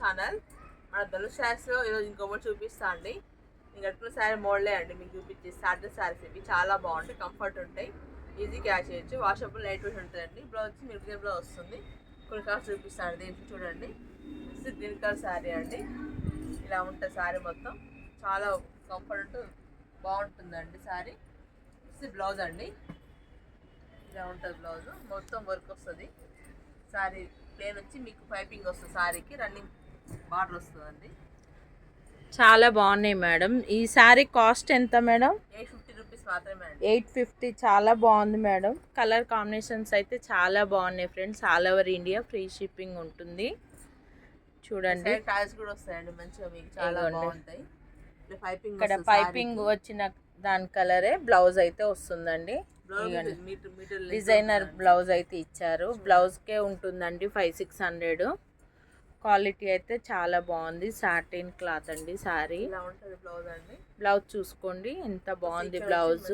Channel. మన ధనుష్ శారీస్లో ఈరోజు ఇంకొకటి చూపిస్తా అండి. నేను కట్టుకున్న శారీ మోడలే అండి మీకు చూపించి సాటిన్ శారీస్ ఇవి చాలా బాగుంటాయి, కంఫర్ట్ ఉంటాయి, ఈజీ క్యాష్ చేయొచ్చు, వాషబుల్ లైట్ వెయిట్ ఉంటుందండి. బ్లౌజ్ వచ్చి మిల్క్ బ్లౌజ్ వస్తుంది. కొన్ని కలర్స్ చూపిస్తాను. దీనికి చూడండి, గ్రీన్ కలర్ శారీ అండి. ఇలా ఉంటుంది శారీ మొత్తం, చాలా కంఫర్ట్ బాగుంటుందండి శారీ. బ్లౌజ్ అండి ఇలా ఉంటుంది, బ్లౌజ్ మొత్తం వర్క్ వస్తుంది. శారీ ప్లేన్ వచ్చి మీకు పైపింగ్ వస్తుంది, శారీకి రన్నింగ్ బార్డర్ వస్తుందండి. చాలా బాగున్నాయి మేడం. ఈ శారీ కాస్ట్ ఎంత మేడం? 850 రూపీస్ మాత్రమే అండి. 850. చాలా బాగుంది మేడం. కలర్ కాంబినేషన్స్ అయితే చాలా బాగున్నాయి friends. All over India free shipping ఉంటుంది. చూడండి, టైల్స్ కూడా వస్తాయండి మంచిగా, మీకు చాలా బాగుంటాయి. ఇక్కడ పైపింగ్ వచ్చిన దాని కలరే బ్లౌజ్ అయితే వస్తుందండి. డిజైనర్ బ్లౌజ్ అయితే ఇచ్చారు. బ్లౌజ్కే ఉంటుందండి 500-600. క్వాలిటీ అయితే చాలా బాగుంది. సాటిన్ క్లాత్ అండి శారీ. బ్లౌజ్ చూసుకోండి ఎంత బాగుంది. బ్లౌజ్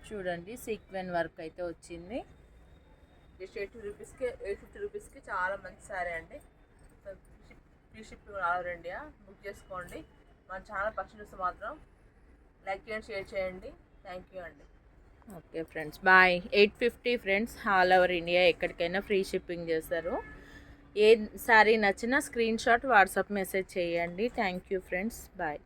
చూడండి, సీక్వెన్ వర్క్ అయితే వచ్చింది. 850 రూపీస్కి చాలా మంచి శారీ అండి. Free shipping all over India. Book చేసుకోండి. మన ఛానల్ ఫస్ట్ చూస్తే మాత్రం లైక్ చేయండి, షేర్ చేయండి. థ్యాంక్ యూ అండి. Okay friends, bye. 850 friends, all over India ఎక్కడికైనా ఫ్రీ షిప్పింగ్ చేస్తారు. ఏ శారీ నచ్చినా స్క్రీన్ షాట్ వాట్సాప్ మెసేజ్ చేయండి. Thank you friends, bye.